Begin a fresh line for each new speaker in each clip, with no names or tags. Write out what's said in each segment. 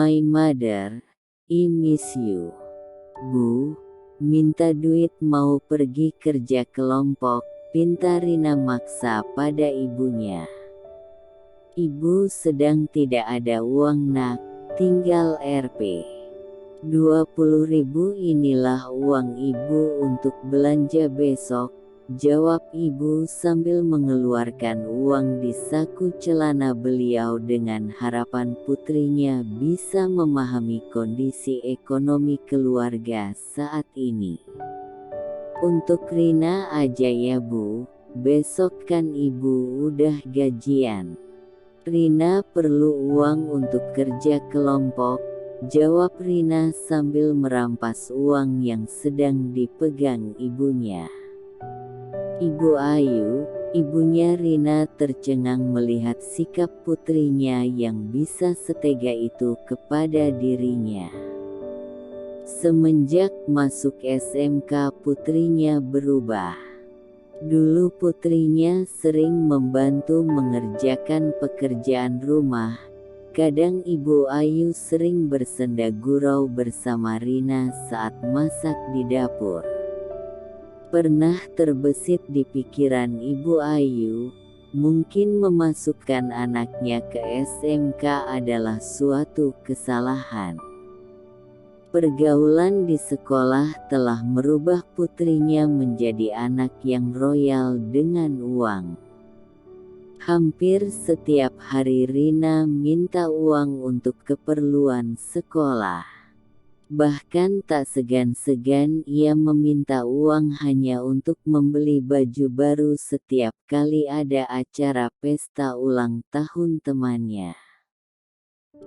My mother, I miss you. Bu, minta duit mau pergi kerja kelompok, pinta Rina maksa pada ibunya. Ibu sedang tidak ada uang nak, tinggal Rp. 20.000 inilah uang ibu untuk belanja besok, jawab ibu sambil mengeluarkan uang di saku celana beliau dengan harapan putrinya bisa memahami kondisi ekonomi keluarga saat ini. Untuk Rina aja ya bu, besok kan ibu udah gajian. Rina perlu uang untuk kerja kelompok, jawab Rina sambil merampas uang yang sedang dipegang ibunya. Ibu Ayu, ibunya Rina tercengang melihat sikap putrinya yang bisa setega itu kepada dirinya. Semenjak masuk SMK putrinya berubah. Dulu putrinya sering membantu mengerjakan pekerjaan rumah. Kadang Ibu Ayu sering bersenda gurau bersama Rina saat masak di dapur. Pernah terbesit di pikiran Ibu Ayu, mungkin memasukkan anaknya ke SMK adalah suatu kesalahan. Pergaulan di sekolah telah merubah putrinya menjadi anak yang royal dengan uang. Hampir setiap hari Rina minta uang untuk keperluan sekolah. Bahkan tak segan-segan ia meminta uang hanya untuk membeli baju baru setiap kali ada acara pesta ulang tahun temannya.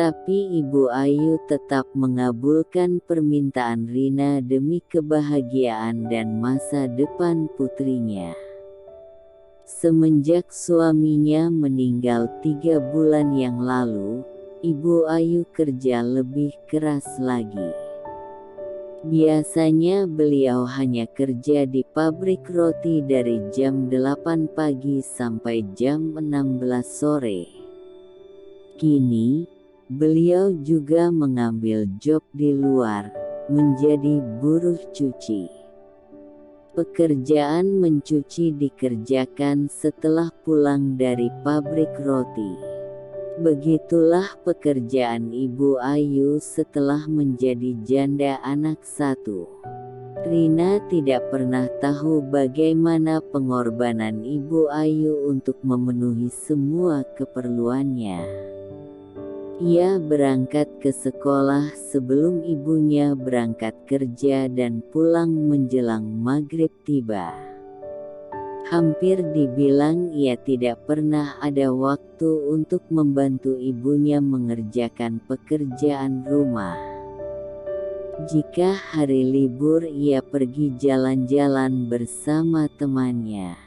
Tapi Ibu Ayu tetap mengabulkan permintaan Rina demi kebahagiaan dan masa depan putrinya. Semenjak suaminya meninggal 3 bulan yang lalu, Ibu Ayu kerja lebih keras lagi. Biasanya beliau hanya kerja di pabrik roti dari jam 8 pagi sampai jam 16 sore. Kini, beliau juga mengambil job di luar, menjadi buruh cuci. Pekerjaan mencuci dikerjakan setelah pulang dari pabrik roti. Begitulah pekerjaan Ibu Ayu setelah menjadi janda anak 1. Rina tidak pernah tahu bagaimana pengorbanan Ibu Ayu untuk memenuhi semua keperluannya. Ia berangkat ke sekolah sebelum ibunya berangkat kerja dan pulang menjelang maghrib tiba. Hampir dibilang ia tidak pernah ada waktu untuk membantu ibunya mengerjakan pekerjaan rumah. Jika hari libur ia pergi jalan-jalan bersama temannya.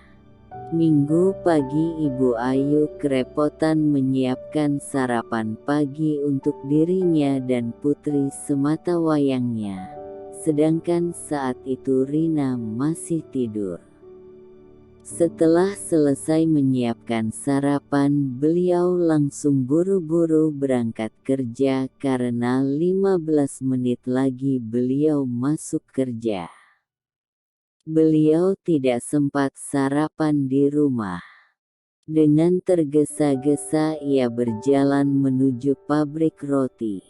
Minggu pagi Ibu Ayu kerepotan menyiapkan sarapan pagi untuk dirinya dan putri sematawayangnya, sedangkan saat itu Rina masih tidur. Setelah selesai menyiapkan sarapan, beliau langsung buru-buru berangkat kerja karena 15 menit lagi beliau masuk kerja. Beliau tidak sempat sarapan di rumah. Dengan tergesa-gesa ia berjalan menuju pabrik roti.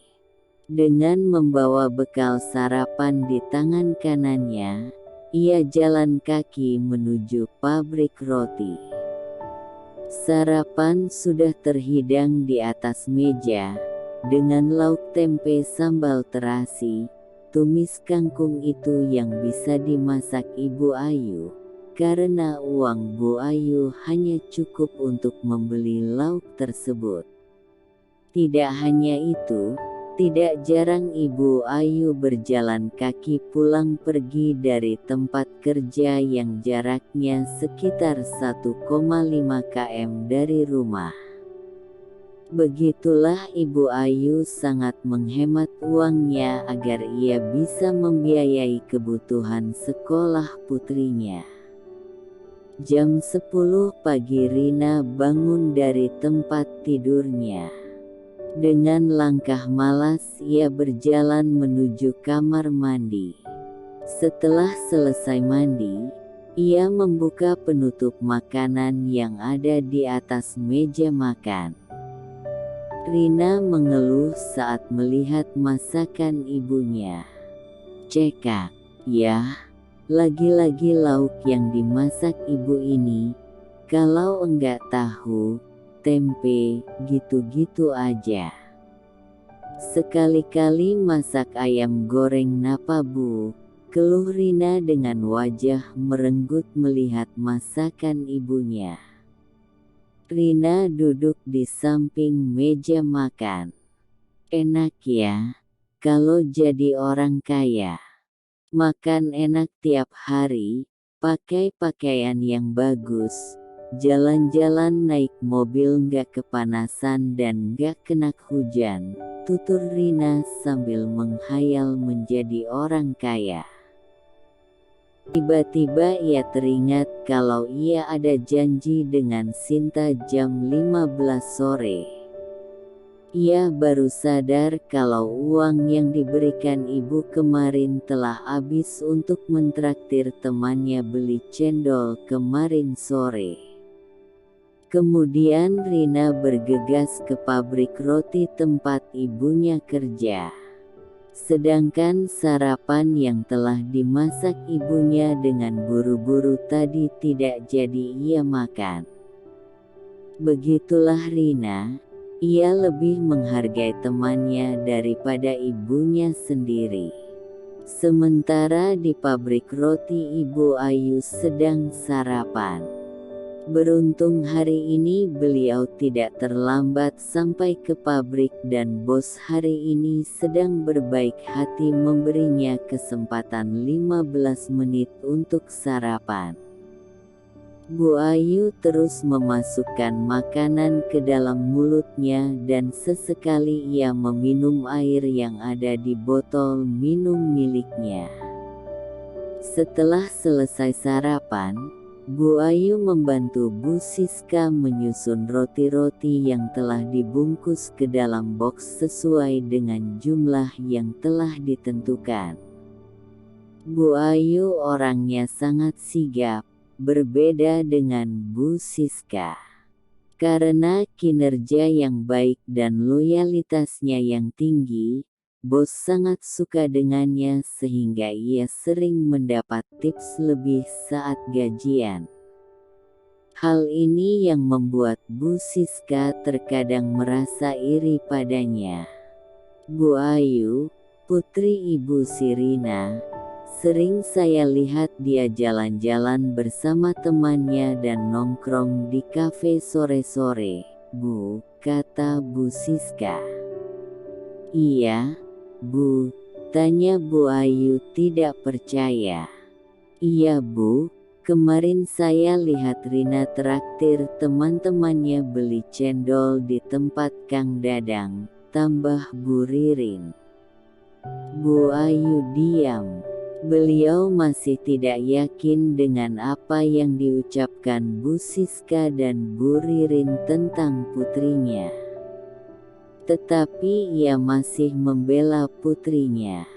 Dengan membawa bekal sarapan di tangan kanannya, ia jalan kaki menuju pabrik roti. Sarapan sudah terhidang di atas meja, dengan lauk tempe sambal terasi. Tumis kangkung itu yang bisa dimasak Ibu Ayu, karena uang Bu Ayu hanya cukup untuk membeli lauk tersebut. Tidak hanya itu, tidak jarang Ibu Ayu berjalan kaki pulang pergi dari tempat kerja yang jaraknya sekitar 1,5 km dari rumah. Begitulah Ibu Ayu sangat menghemat uangnya agar ia bisa membiayai kebutuhan sekolah putrinya. Jam 10 pagi Rina bangun dari tempat tidurnya. Dengan langkah malas ia berjalan menuju kamar mandi. Setelah selesai mandi, ia membuka penutup makanan yang ada di atas meja makan. Rina mengeluh saat melihat masakan ibunya. "Cekak, ya, lagi-lagi lauk yang dimasak ibu ini, kalau enggak tahu, tempe, gitu-gitu aja. Sekali-kali masak ayam goreng napa bu?" keluh Rina dengan wajah merenggut melihat masakan ibunya. Rina duduk di samping meja makan. "Enak ya, kalau jadi orang kaya. Makan enak tiap hari, pakai pakaian yang bagus, jalan-jalan naik mobil nggak kepanasan dan nggak kena hujan," tutur Rina sambil menghayal menjadi orang kaya. Tiba-tiba ia teringat kalau ia ada janji dengan Sinta jam 15 sore. Ia baru sadar kalau uang yang diberikan ibu kemarin telah habis untuk mentraktir temannya beli cendol kemarin sore. Kemudian Rina bergegas ke pabrik roti tempat ibunya kerja. Sedangkan sarapan yang telah dimasak ibunya dengan buru-buru tadi tidak jadi ia makan. Begitulah Rina, ia lebih menghargai temannya daripada ibunya sendiri. Sementara di pabrik roti Ibu Ayu sedang sarapan. Beruntung hari ini beliau tidak terlambat sampai ke pabrik dan bos hari ini sedang berbaik hati memberinya kesempatan 15 menit untuk sarapan. Bu Ayu terus memasukkan makanan ke dalam mulutnya dan sesekali ia meminum air yang ada di botol minum miliknya. Setelah selesai sarapan, Bu Ayu membantu Bu Siska menyusun roti-roti yang telah dibungkus ke dalam box sesuai dengan jumlah yang telah ditentukan. Bu Ayu orangnya sangat sigap, berbeda dengan Bu Siska. Karena kinerja yang baik dan loyalitasnya yang tinggi, bos sangat suka dengannya sehingga ia sering mendapat tips lebih saat gajian. Hal ini yang membuat Bu Siska terkadang merasa iri padanya. Bu Ayu, putri Ibu Sirina, sering saya lihat dia jalan-jalan bersama temannya dan nongkrong di kafe sore-sore, Bu, kata Bu Siska. "Iya, Bu," tanya Bu Ayu tidak percaya. "Iya Bu, kemarin saya lihat Rina traktir teman-temannya beli cendol di tempat Kang Dadang," tambah Bu Ririn. Bu Ayu diam. Beliau masih tidak yakin dengan apa yang diucapkan Bu Siska dan Bu Ririn tentang putrinya. Tetapi ia masih membela putrinya.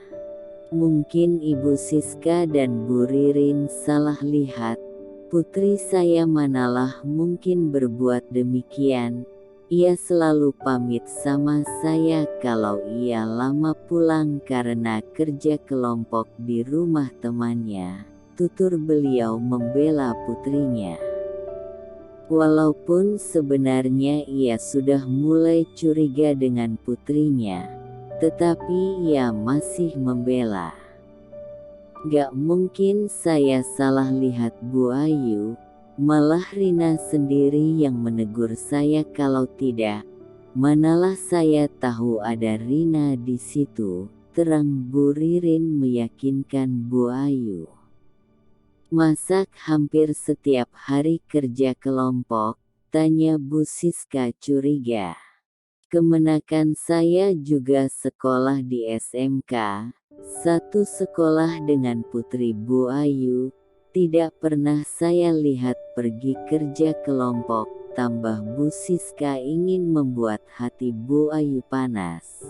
"Mungkin Ibu Siska dan Bu Ririn salah lihat, putri saya manalah mungkin berbuat demikian. Ia selalu pamit sama saya kalau ia lama pulang karena kerja kelompok di rumah temannya," tutur beliau membela putrinya. Walaupun sebenarnya ia sudah mulai curiga dengan putrinya, tetapi ia masih membela. "Gak mungkin saya salah lihat Bu Ayu, malah Rina sendiri yang menegur saya kalau tidak. Manalah saya tahu ada Rina di situ," terang Bu Ririn meyakinkan Bu Ayu. "Masak hampir setiap hari kerja kelompok?" tanya Bu Siska curiga. "Kemenakan saya juga sekolah di SMK, satu sekolah dengan putri Bu Ayu, tidak pernah saya lihat pergi kerja kelompok," ditambah Bu Siska ingin membuat hati Bu Ayu panas.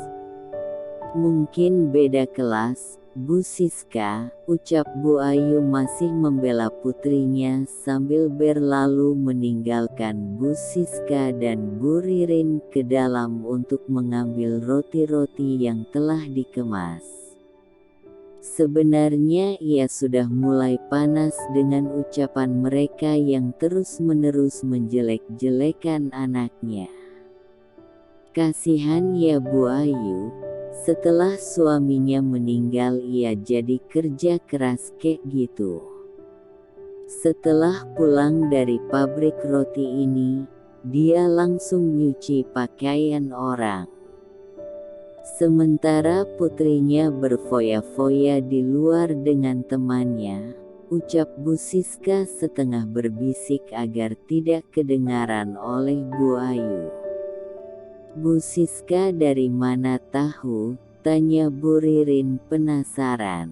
Mungkin beda kelas, Bu Siska, ucap Bu Ayu masih membela putrinya sambil berlalu meninggalkan Bu Siska dan Bu Ririn ke dalam untuk mengambil roti-roti yang telah dikemas. Sebenarnya ia sudah mulai panas dengan ucapan mereka yang terus-menerus menjelek-jelekan anaknya. Kasihan ya Bu Ayu, setelah suaminya meninggal ia jadi kerja keras kayak gitu. Setelah pulang dari pabrik roti ini, dia langsung nyuci pakaian orang. Sementara putrinya berfoya-foya di luar dengan temannya, ucap Bu Siska setengah berbisik agar tidak kedengaran oleh Bu Ayu. Bu Siska dari mana tahu? Tanya Bu Ririn penasaran.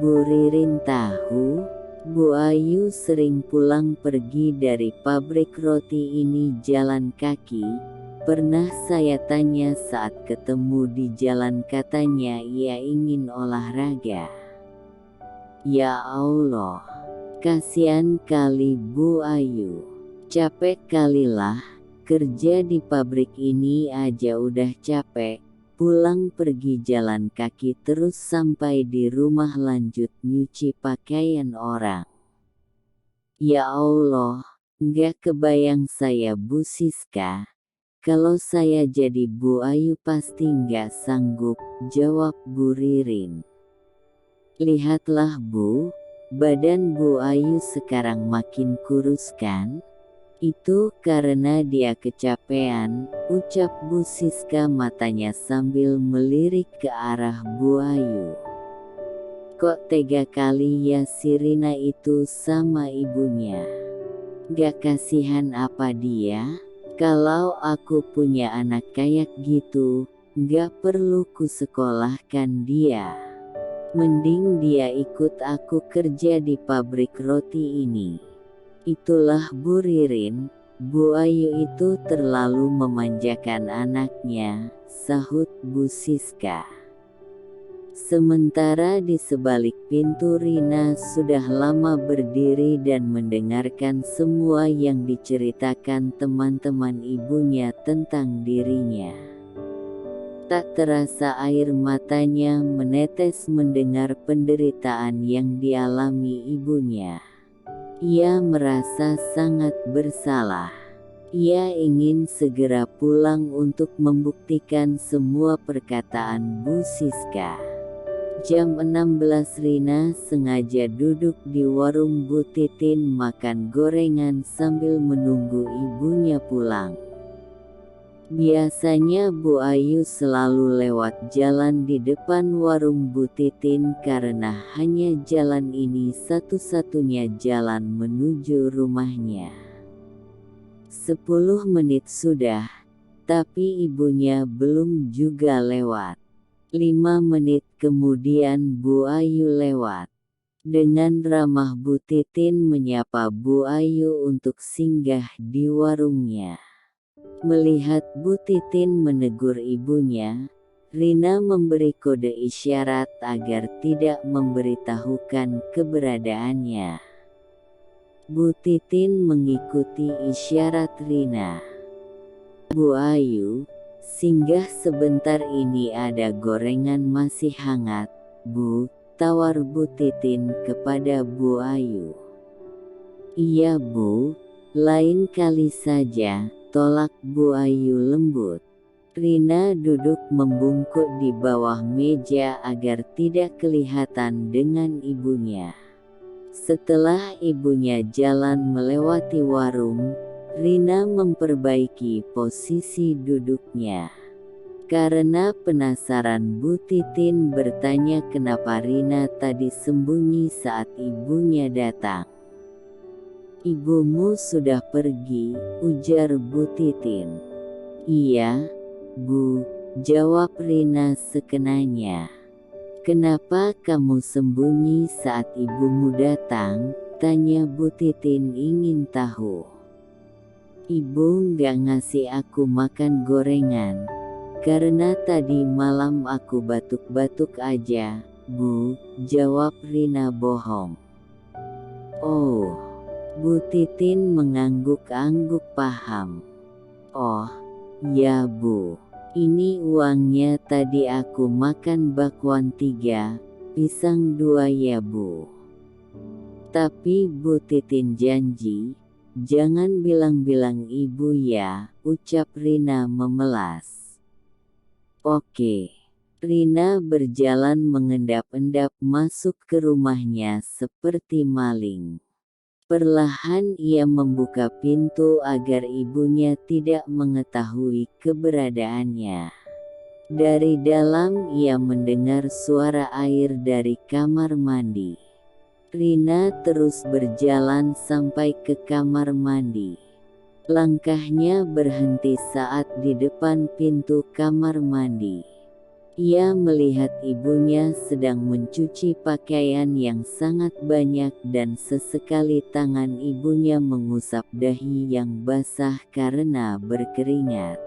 Bu Ririn tahu, Bu Ayu sering pulang pergi dari pabrik roti ini jalan kaki. Pernah saya tanya saat ketemu di jalan katanya ia ingin olahraga. Ya Allah, kasihan kali Bu Ayu. Capek kalilah, kerja di pabrik ini aja udah capek. Pulang pergi jalan kaki terus sampai di rumah lanjut nyuci pakaian orang. Ya Allah, nggak kebayang saya Bu Siska. Kalau saya jadi Bu Ayu pasti nggak sanggup, jawab Bu Ririn. Lihatlah Bu, badan Bu Ayu sekarang makin kurus kan? Itu karena dia kecapean, ucap Bu Siska matanya sambil melirik ke arah Bu Ayu. Kok tega kali ya si Rina itu sama ibunya? Gak kasihan apa dia? Kalau aku punya anak kayak gitu, gak perlu ku sekolahkan dia. Mending dia ikut aku kerja di pabrik roti ini. Itulah Bu Ririn, Bu Ayu itu terlalu memanjakan anaknya, sahut Bu Siska. Sementara di sebalik pintu Rina sudah lama berdiri dan mendengarkan semua yang diceritakan teman-teman ibunya tentang dirinya. Tak terasa air matanya menetes mendengar penderitaan yang dialami ibunya. Ia merasa sangat bersalah. Ia ingin segera pulang untuk membuktikan semua perkataan Bu Siska. Jam 16 Rina sengaja duduk di warung Bu Titin makan gorengan sambil menunggu ibunya pulang. Biasanya Bu Ayu selalu lewat jalan di depan warung Bu Titin karena hanya jalan ini satu-satunya jalan menuju rumahnya. 10 menit sudah, tapi ibunya belum juga lewat. 5 menit kemudian Bu Ayu lewat. Dengan ramah Bu Titin menyapa Bu Ayu untuk singgah di warungnya. Melihat Bu Titin menegur ibunya, Rina memberi kode isyarat agar tidak memberitahukan keberadaannya. Bu Titin mengikuti isyarat Rina. Bu Ayu, singgah sebentar ini ada gorengan masih hangat, Bu, tawar Bu Titin kepada Bu Ayu. Iya Bu, lain kali saja, tolak Bu Ayu lembut. Rina duduk membungkuk di bawah meja agar tidak kelihatan dengan ibunya. Setelah ibunya jalan melewati warung, Rina memperbaiki posisi duduknya. Karena penasaran Bu Titin bertanya kenapa Rina tadi sembunyi saat ibunya datang. Ibumu sudah pergi, ujar Bu Titin. Iya, Bu, jawab Rina sekenanya. Kenapa kamu sembunyi saat ibumu datang? Tanya Bu Titin ingin tahu. Ibu nggak ngasih aku makan gorengan. Karena tadi malam aku batuk-batuk aja, Bu, jawab Rina bohong. Oh, Bu Titin mengangguk-angguk paham. Oh, ya Bu. Ini uangnya, tadi aku makan bakwan 3, pisang 2 ya Bu. Tapi Bu Titin janji, jangan bilang-bilang ibu ya, ucap Rina memelas. Oke. Rina berjalan mengendap-endap masuk ke rumahnya seperti maling. Perlahan ia membuka pintu agar ibunya tidak mengetahui keberadaannya. Dari dalam ia mendengar suara air dari kamar mandi. Rina terus berjalan sampai ke kamar mandi. Langkahnya berhenti saat di depan pintu kamar mandi. Ia melihat ibunya sedang mencuci pakaian yang sangat banyak dan sesekali tangan ibunya mengusap dahi yang basah karena berkeringat.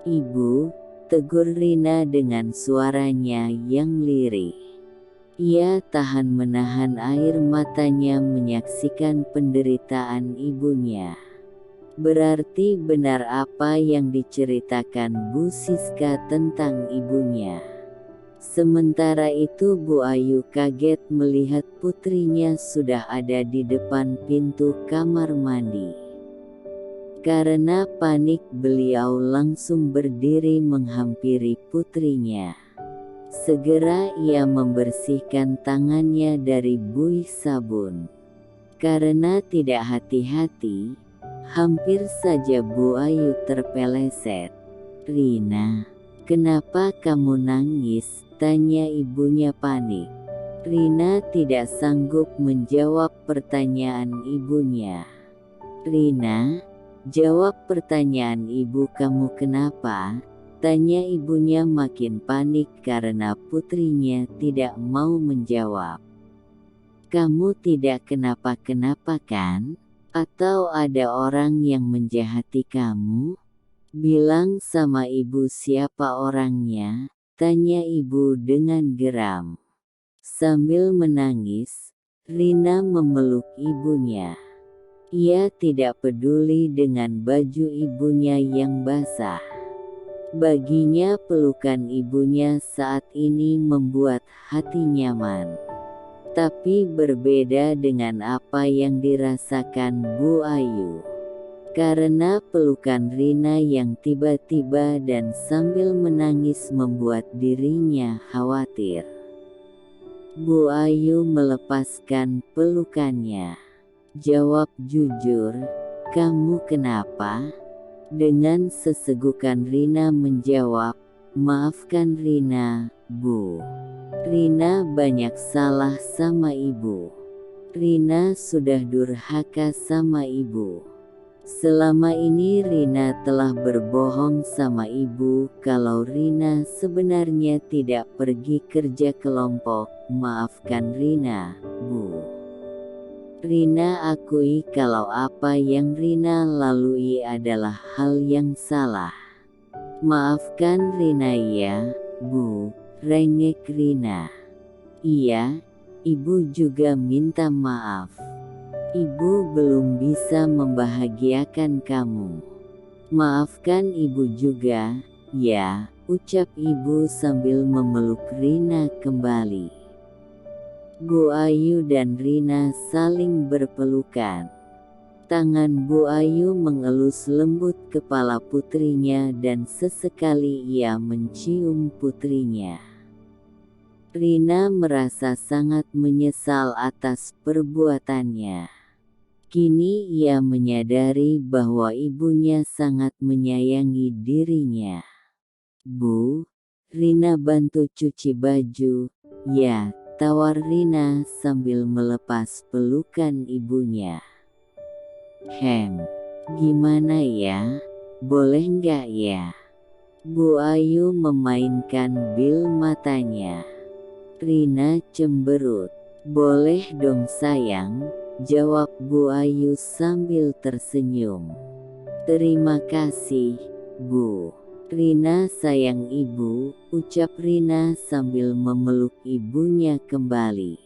Ibu, tegur Rina dengan suaranya yang lirih. Ia tahan menahan air matanya menyaksikan penderitaan ibunya. Berarti benar apa yang diceritakan Bu Siska tentang ibunya. Sementara itu Bu Ayu kaget melihat putrinya sudah ada di depan pintu kamar mandi. Karena panik beliau langsung berdiri menghampiri putrinya. Segera ia membersihkan tangannya dari buih sabun. Karena tidak hati-hati, hampir saja Bu Ayu terpeleset. Rina, kenapa kamu nangis? Tanya ibunya panik. Rina tidak sanggup menjawab pertanyaan ibunya. Rina, jawab pertanyaan ibu, kamu kenapa? Tanya ibunya makin panik karena putrinya tidak mau menjawab. Kamu tidak kenapa-kenapa kan? Atau ada orang yang menjahati kamu? Bilang sama ibu siapa orangnya, tanya ibu dengan geram. Sambil menangis, Rina memeluk ibunya. Ia tidak peduli dengan baju ibunya yang basah. Baginya pelukan ibunya saat ini membuat hati nyaman. Tapi berbeda dengan apa yang dirasakan Bu Ayu. Karena pelukan Rina yang tiba-tiba dan sambil menangis membuat dirinya khawatir. Bu Ayu melepaskan pelukannya. Jawab jujur, kamu kenapa? Dengan sesegukan Rina menjawab, maafkan Rina, Bu. Rina banyak salah sama ibu. Rina sudah durhaka sama ibu. Selama ini Rina telah berbohong sama ibu kalau Rina sebenarnya tidak pergi kerja kelompok. Maafkan Rina, Bu. Rina akui kalau apa yang Rina lalui adalah hal yang salah. Maafkan Rina ya, Bu. Rengek Rina. Iya, ibu juga minta maaf. Ibu belum bisa membahagiakan kamu. Maafkan ibu juga, ya, ucap ibu sambil memeluk Rina kembali. Bu Ayu dan Rina saling berpelukan. Tangan Bu Ayu mengelus lembut kepala putrinya dan sesekali ia mencium putrinya. Rina merasa sangat menyesal atas perbuatannya. Kini ia menyadari bahwa ibunya sangat menyayangi dirinya. Bu, Rina bantu cuci baju, ya, tawar Rina sambil melepas pelukan ibunya. Gimana ya? Boleh nggak ya? Bu Ayu memainkan bil matanya. Rina cemberut. Boleh dong sayang, jawab Bu Ayu sambil tersenyum. Terima kasih, Bu. Rina sayang ibu, ucap Rina sambil memeluk ibunya kembali.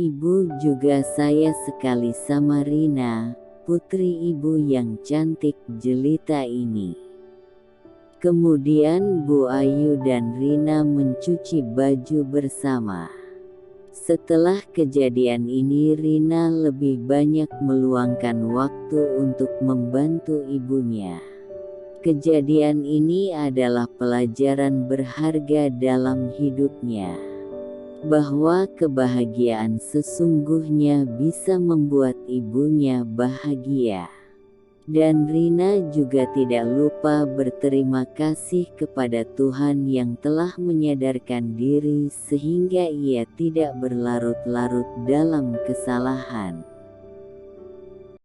Ibu juga sayang sekali sama Rina, putri ibu yang cantik jelita ini. Kemudian Bu Ayu dan Rina mencuci baju bersama. Setelah kejadian ini Rina lebih banyak meluangkan waktu untuk membantu ibunya. Kejadian ini adalah pelajaran berharga dalam hidupnya, bahwa kebahagiaan sesungguhnya bisa membuat ibunya bahagia. Dan Rina juga tidak lupa berterima kasih kepada Tuhan yang telah menyadarkan diri sehingga ia tidak berlarut-larut dalam kesalahan.